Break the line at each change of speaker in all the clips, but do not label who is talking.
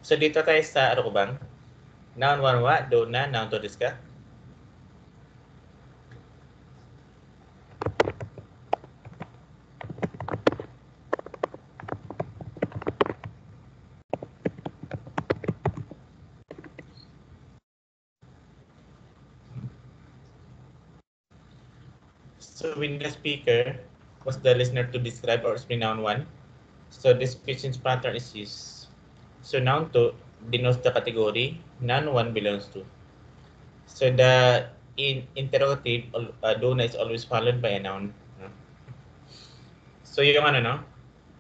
So dito tayo sa ano ko bang? Noun 1 wa, do na, noun 2 desu ka? So when the speaker was the listener to describe or explain noun 1, so this speech pattern is used. So noun 2 denotes the category noun 1 belongs to. So the interrogative do na is always followed by a noun. So yung ano no,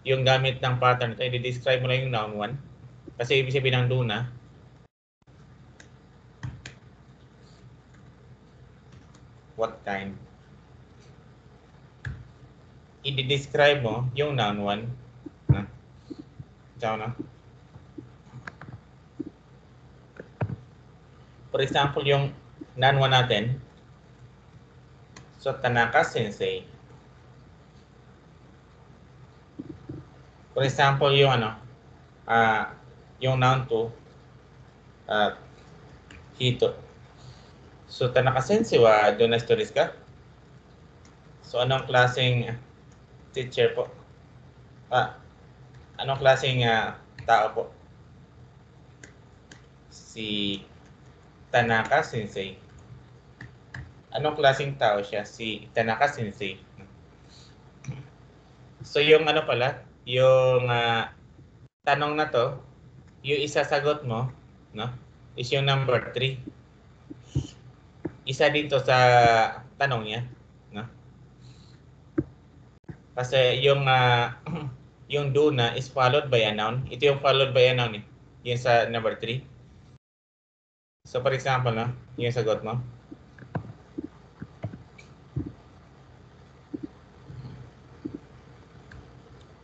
yung gamit ng pattern ito, i-describe mo lang yung noun 1. Kasi ibig sabihin ng do na, what kind. I-describe mo yung noun 1. Ikaw na. For example, yung noun 1 natin, so Tanaka Sensei. For example, yung ano, yung noun 2, Hito. So Tanaka Sensei wa doon na stories ka? So anong klaseng teacher po? Anong klaseng tao po? Si Tanaka Sensei. Anong klaseng tao siya? Si Tanaka Sensei. So yung ano pala, yung tanong na to, yung isasagot mo, no? Is yung number 3. Isa dito sa tanong niya, no? Kasi yung yung do na is followed by a noun. Ito yung followed by a noun eh. Yung sa number 3. So for example, no, yung sagot mo.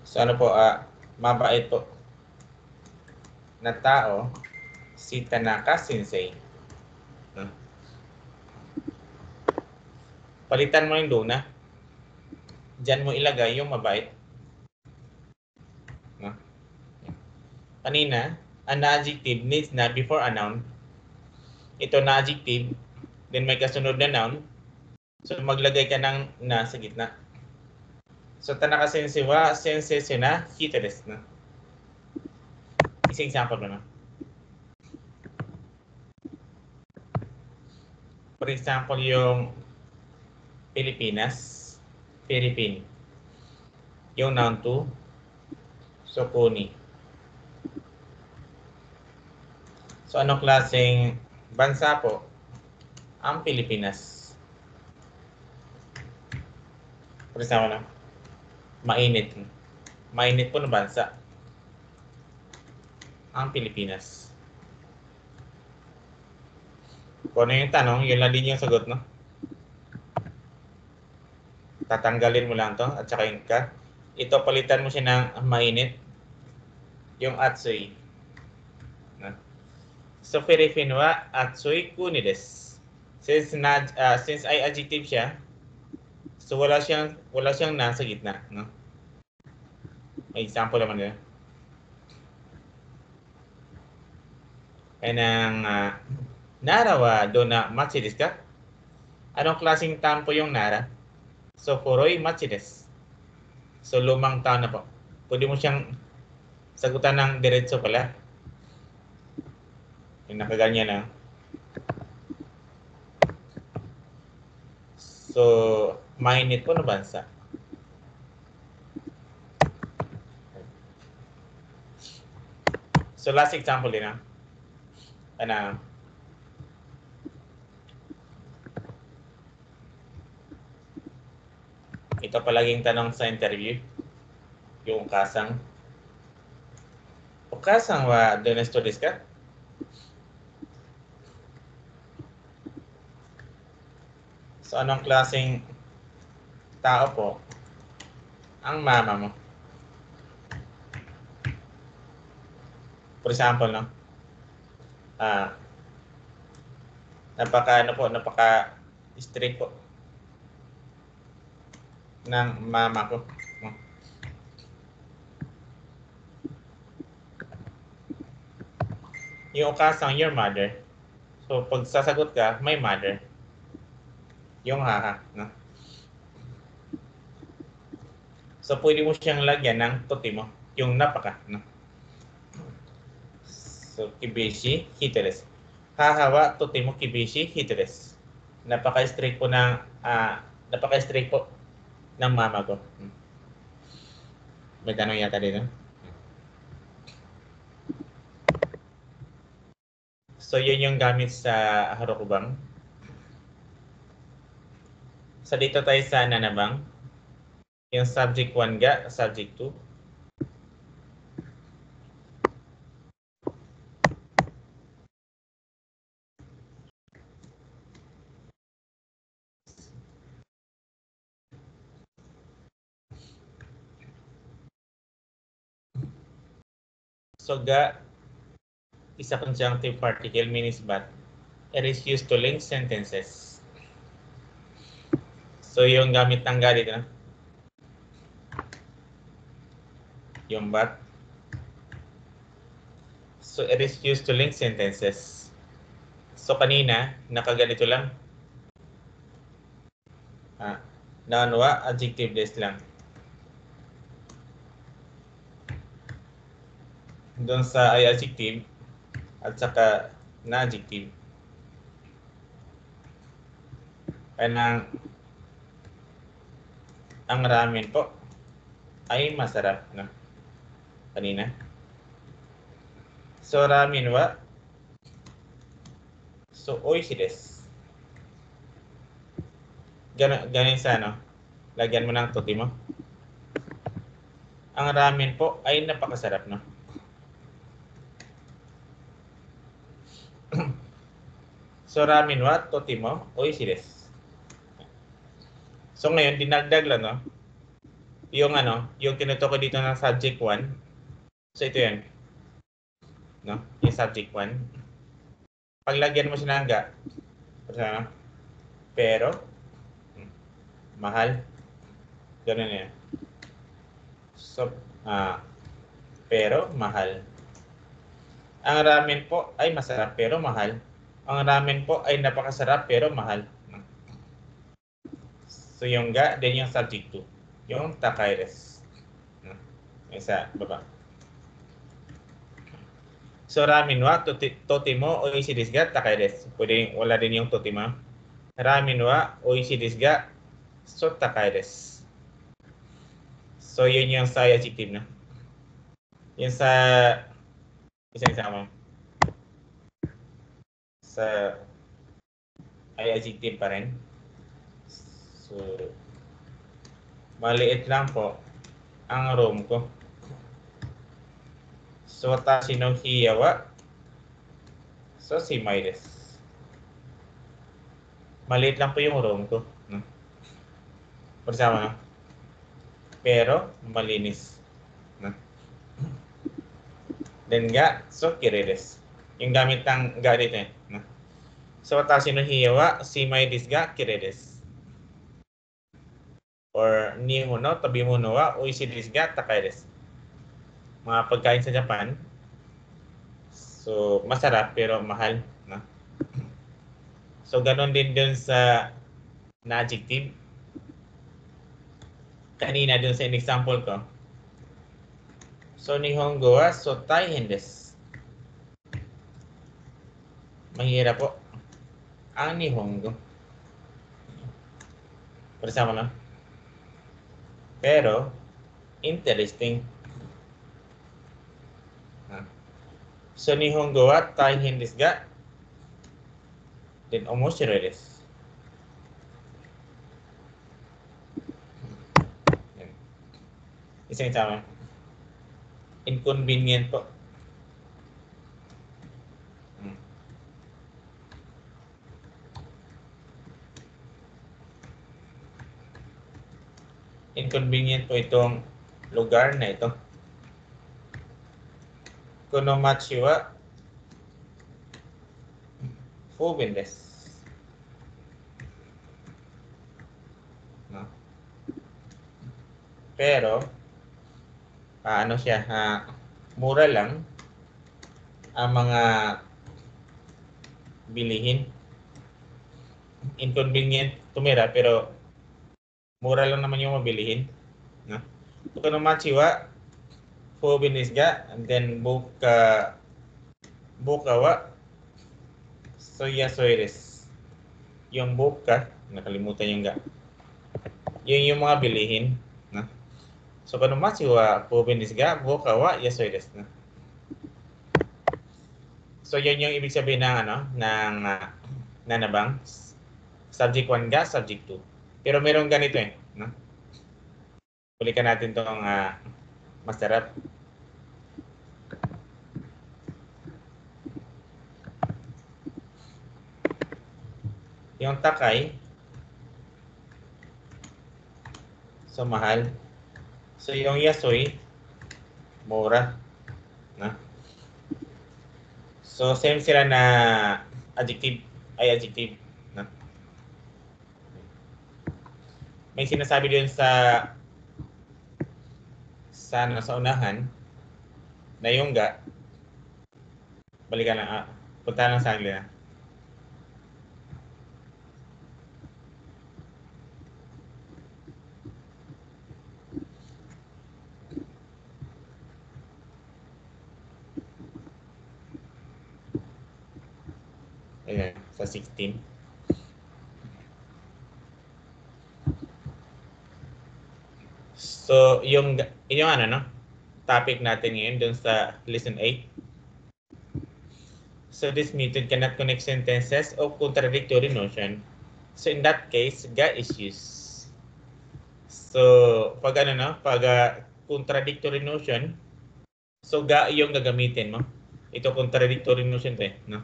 So ano po, mabait po na tao si Tanaka Sensei. No? Palitan mo yung do na. Diyan mo ilagay yung mabait. No? Kanina, an adjective needs na before a noun. Ito na adjective, then may kasunod na noun. So maglagay ka ng na sa gitna. So Tanaka Sensei wa sensei na hito desu na. Isang example mo na. For example, yung Pilipinas, Philippine. Yung noun 2, so kuni. So anong klaseng bansa po ang Pilipinas? For example, mainit. Mainit po na bansa ang Pilipinas. Kung ano yung tanong, yun lang din yung sagot, no? Tatanggalin mo lang to at saka yung ka. Ito, palitan mo siya ng mainit. Yung atsui. No? So, Philippine wa atsui kuni desu. Since ay adjective siya, so wala siyang nasa gitna, no? May example naman nila. Kanang Nara wa do na machi desu ka? Anong klaseng town po yung Nara? So, Furoy machi desu. So, lumang town na po. Pwede mo siyang sagutan ng diretso pala. Yung nakaganyan na. So, mainit po na bansa. So, last example din na. Ito palaging tanong sa interview. Yung kasang. O kasang wa donesto desu ka? So, anong klaseng tao po ang mama mo? For example, no? Napaka strict po ng mama ko. Yung okasang your mother. So, pag sasagot ka, my mother. Yung haha. No? So, pwede mo siyang lagyan ng totimo. Yung napaka. No? So, kibishi, hiteres. Haha wa totimo kibishi, hiteres. Napaka-strict po ng napaka-strict po ng mama ko. May tanong yata dito. So, yun yung gamit sa harokubang. So, dito tayo sa nanabang. Yung subject 1 ga, subject 2. So, ga, isa conjunctive particle means but. It is used to link sentences. So, yung gamit ng ga dito, yung but. So, it is used to link sentences. So, kanina, nakaganito lang. Noun wa, adjective des lang. Doon sa ay adjective at saka na adjective. Kaya ang ramen po ay masarap na kanina. So, ramen wa, so, oishi desu. Ganun sa ano, lagyan mo ng totimo. Ang ramen po ay napakasarap, no? So, ramen wa totimo oishi desu. So, ngayon, dinagdag lang, no? Yung ano, yung tinutukoy dito ng subject 1. So, ito yan. No? Yung subject 1. Paglagyan mo siya ng ga, pero, mahal. Ganun yan. So, pero, mahal. Ang ramen po ay masarap pero mahal. Ang ramen po ay napakasarap pero mahal. So, yung ga, then yung subject 2. Yung takai desu. Yung sa baba. So, ramen wa totimo oishi desu ga takai desu. Pwede wala din yung totimo. Ramen wa oishi desu ga so takai desu. So, yun yung sa adjective na. Yung sa isang mo. Sa ay adjective pa rin. So, maliit lang po ang room ko. So, watashi no hiya wa so shimai desu. Maliit lang po yung room ko. No? Persama, no? Pero, malinis. No? Then ga, so kire desu. Yung gamit ng ga dito eh. No? So, watashi no hiya wa shimai desu ga kire desu. Or, nihon no tabimuno wa oishi desu ga takai desu. Mga pagkain sa Japan, so, masarap pero mahal. No? So, ganun din dun sa na adjective. Kanina dun sa example ko. So, Nihongo wa so taihen desu. Mahirap po ang Nihongo. Bersama na. Pero, interesting. So, Nihongo wa taihen desu ga then omoshiroi desu. Isang tama. Inconvenient po. Inconvenient po itong lugar na ito. Konomachi wa fuben desu. No? Pero, ano siya, mura lang. ang mga bilihin. Inconvenient tumira pero mura lang naman yung mabilihin. No? Konomachi wa fubinis ga and then buka wa soya soires. Yung buka, nakalimutan yung ga. Yung mga bilihin. No? So konomachi wa fubinis ga buka wa yasoires. No? So yan yung ibig sabihin ng nanabang. Subject 1 ga, subject 2. Pero merong ganito eh. No? Balikan natin itong masarap. Yung takay, so mahal. So yung yasoy, mura. No? So same sila na adjective. No? May sinasabi doon sa unahan na yung ga, balikan lang, punta lang sa Anglia. Ayan, sa 16. So, yung topic natin ngayon dun sa lesson 8. So, this method cannot connect sentences of contradictory notion. So, in that case, ga is used. So, pag contradictory notion, so ga yung gagamitin mo. Ito contradictory notion to eh, no?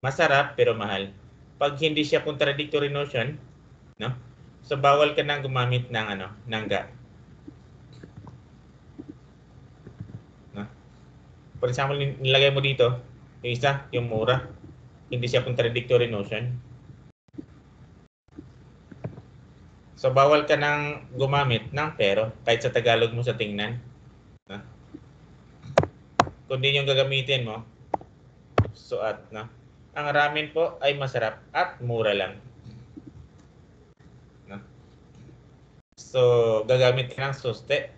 Masarap pero mahal. Pag hindi siya contradictory notion, no? So bawal ka nang gumamit ng ga. No? For example, nilagay mo dito, yung isa, yung mura. Hindi siya contradictory notion. So bawal ka nang gumamit ng pero kahit sa Tagalog mo sa tingnan. No? Kundi yung gagamitin mo, so at, no? Ang ramen po ay masarap at mura lang. No? So, gagamit ka ng suste.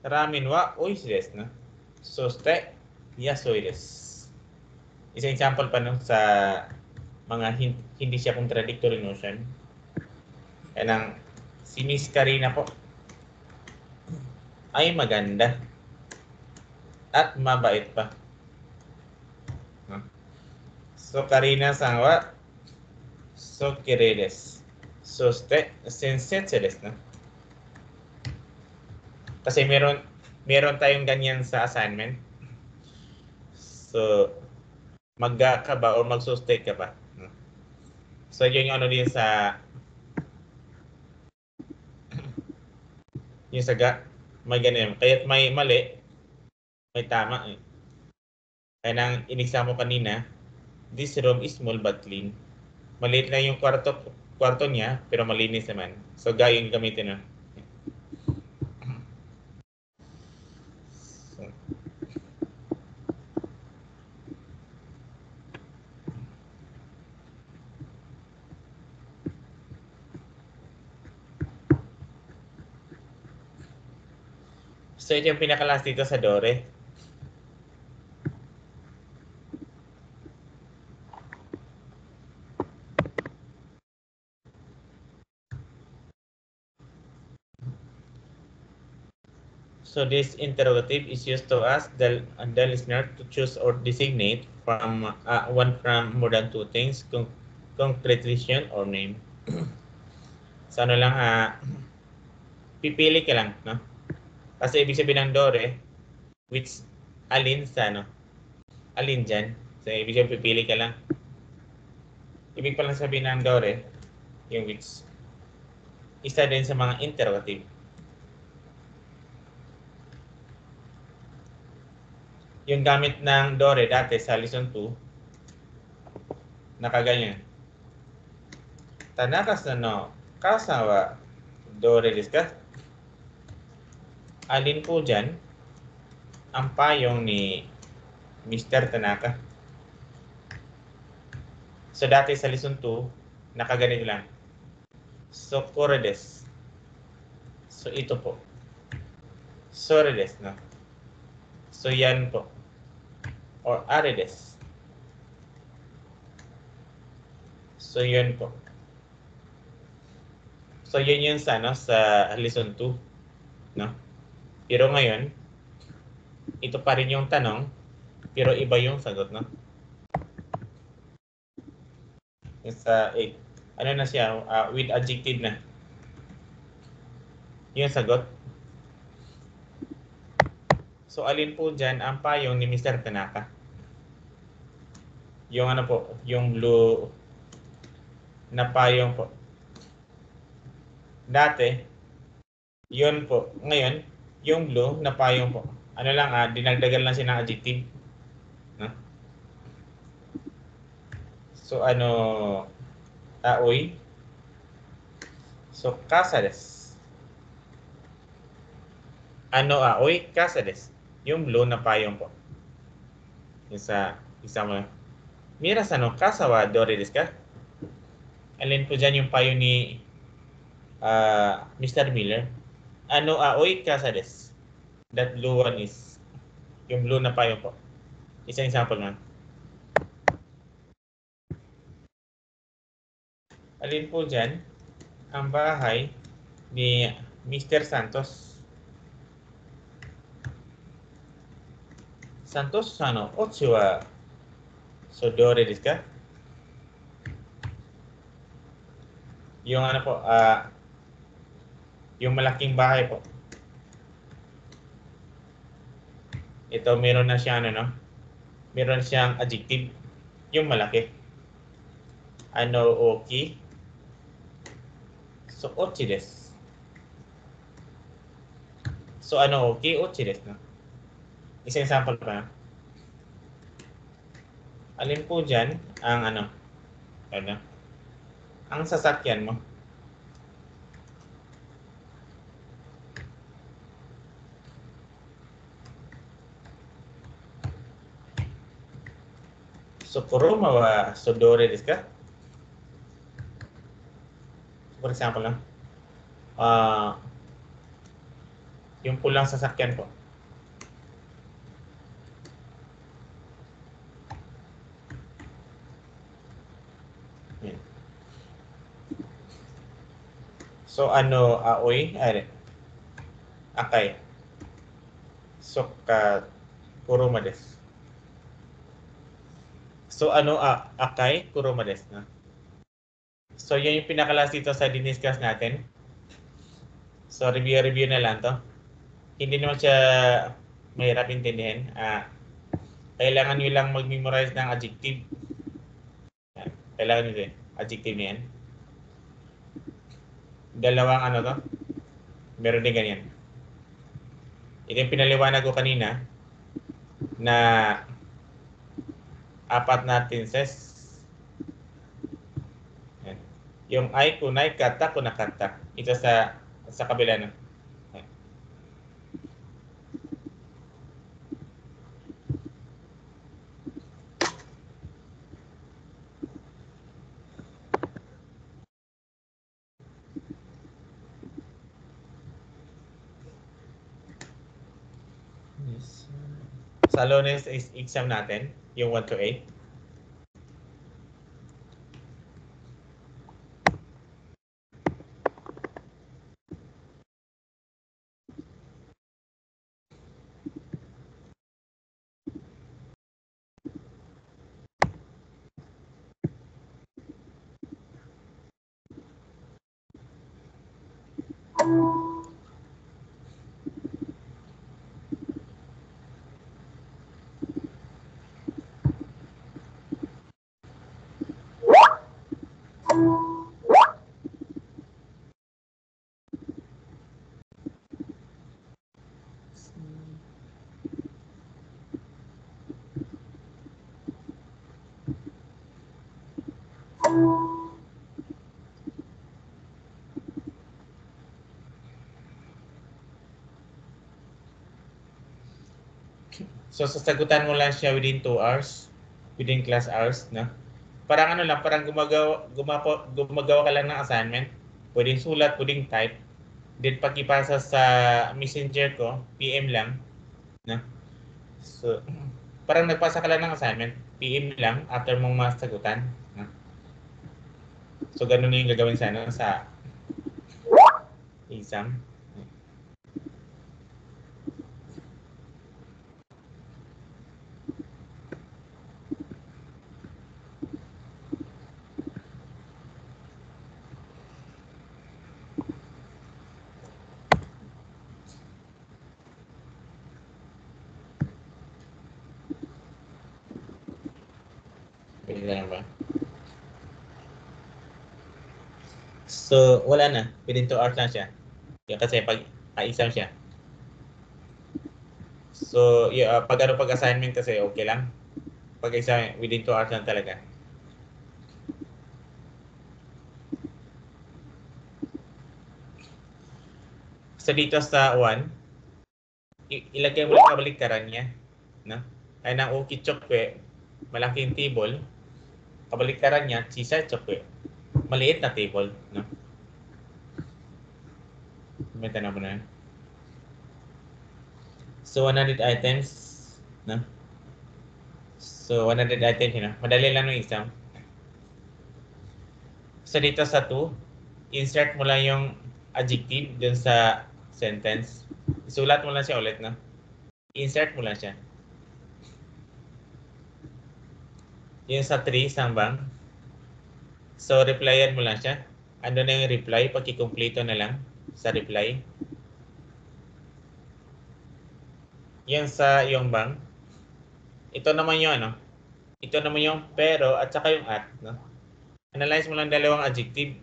Ramen wa oishii desu, no? Suste yasoi desu. Isang example pa no, sa mga hindi siya contradictory notion. Yan ang si Miss Karina po ay maganda at mabait pa. No? So, Karina-san wa so kirei desu. Suste sensetsu desu, no? Kasi meron tayong ganyan sa assignment. So, magga ka ba o magsuste ka ba? No? So, yun yung din sa yung saga, may ganyan. Kaya't may mali, may tama. Kaya nang inexam mo kanina, this room is small but clean. Maliit lang yung kwarto niya, pero malinis naman. So, yung gamitin na. So, ito yung pinakalas dito sa Dore. So, this interrogative is used to ask the listener to choose or designate from one from more than two things, concretization or name. So, pipili ka lang, no? Kasi ibig sabihin ng Dore, which alin sa, no? Alin dyan. So, ibig sabihin pipili ka lang. Ibig pala sabihin ng Dore, yung which, isa din sa mga interrogative. Yung gamit ng Dore dati sa lesson 2, nakaganyan. Tanaka-san no kasa wa Dore desu ka? Alin po dyan ang payong ni Mr. Tanaka. So, dati sa lesson 2, nakaganito lang. So, kore desu. So, ito po. Sore desu, no? So, yan po. Or are desu. So, yun po. So, yun yun sa, no, sa lesson 2. No? Pero ngayon, ito pa rin yung tanong, pero iba yung sagot, no? Yung sa 8. Ano na siya? With adjective na. Yung sagot. So, alin po dyan ang payong ni Mr. Tanaka? Yung ano po, yung blue na payong po. Dati, yun po. Ngayon, yung blue na payong po. Ano lang, dinagdagan lang siya ng adjective. No? So, ano, aoy. So, kasa desu. Ano aoy? Kasa desu. Yung blue na payong po. Yung sa isa mo. Mira-san no kasa wa dore desu ka? Alin po dyan yung payo ni Mr. Miller? Ano aoy kasa desu? That blue one is yung blue na payong po. Isang example man. Alin po dyan ang bahay ni Mr. Santos? Santos ano? Ochi wa so dore desu ka? Yung ano po, yung malaking bahay po. Ito meron na siyang ano, no? Meron siyang adjective. Yung malaki. Ano oki? So ochi desu. So ano oki? Ochi desu, no? Isang example pa. Alin po dyan ang ano? Ang sasakyan mo. So, kuruma wa sodore desu ka? For example lang. Yung pulang sasakyan po. Yan. So, ano, aoy? Akay. So, kuruma desu. So, ano, akay, kuruma desu na. So, yan yung pinakalas dito sa diniscuss natin. So, review na lang to. Hindi naman siya mahirap intindihin. Kailangan nyo lang mag-memorize ng adjective. Kailangan nyo din. Adjective na yan. Dalawang ano to. Meron din ganyan. Ito yung pinaliwanag ko kanina na 4 na tenses. Yan. Yung ay, kunay, kata, kunakata. Ito sa kabila na. Sa Lunes exam natin, yung 1 to 8. So, sasagutan mo lang siya within 2 hours, within class hours, no? Parang ano lang, parang gumagawa ka lang ng assignment. Pwedeng sulat, pwedeng type. Then, pagkipasa sa messenger ko, PM lang, no? So, parang nagpasa ka lang ng assignment, PM lang after mong masagutan, no? So, ganun yung gagawin sa, ano, sa exam. Pwede lang ba? So, wala na. Within 2 hours lang siya. Kasi pag-exam siya. So, pag assignment kasi okay lang. Pag-exam, within 2 hours lang talaga. So, dito sa 1, ilagay mo lang kabaliktaran niya. No? Ay nang uki chokwe, malaking table. Kabaliktaran niya, sisa chokwe. Maliit na table. No? May tanong mo na. So, 100 items. No? So, 100 items, you know? Madali lang yung exam. So, dito sa 2, insert mo lang yung adjective dun sa sentence. Isulat mo lang siya ulit, no? Insert mo lang siya. Yung sa 3, sambang. So, replyan mo lang siya. Ano na yung reply? Pagkikumpleto na lang sa reply. Yung sa yung bang. Ito naman yung ano. Ito naman yung pero at saka yung at. No? Analyze mo lang dalawang adjective.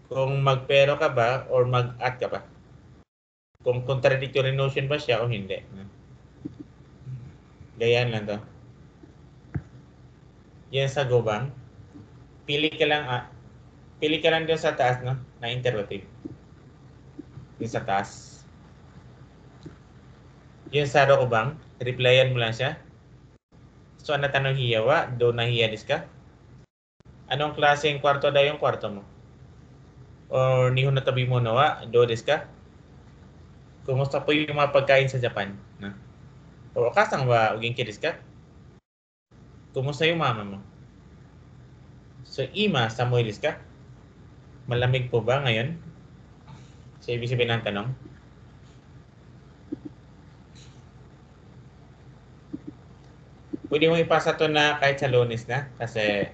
Kung mag-pero ka ba or mag-at ka ba. Kung contradictory notion ba siya o hindi. No? Gayaan lang to. Yan sa gobang. Pili ka lang doon sa taas, no? Na interrogative. Yung sa taas. Yung sa rokobang, replyan mo lang siya. So, ano tanong hiyawa? Do na hiyadis ka? Anong klaseng kwarto daw yung kwarto mo? Or nihon na tabi mo nawa? Do des ka? Kumusta po yung mga pagkain sa Japan? No? O kasang ba uging kidis ka? Kumusta yung mama mo? So, ima, samoy des ka? Malamig po ba ngayon? So, ibig sabihin ng tanong. Pwede mo ipasa to na kahit sa Lunes na kasi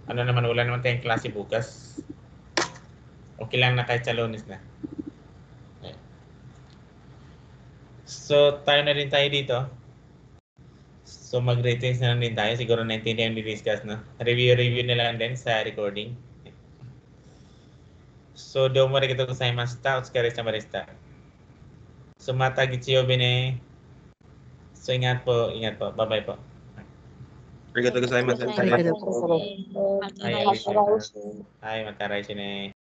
ano naman, wala naman tayong klase bukas. Okay lang na kahit sa Lunes na. Okay. So, tayo na rin tayo dito. So, mag-ratings na lang din tayo. Siguro naintindihan yung discuss, no? Review na lang din sa recording. So, do mo rin ito sa imasta, utsukare samarista. So, mata gichiyo bine. So, ingat po. Bye-bye po.
Arigatou gozaimasu.
Arigatou.
Hai, matarai shine.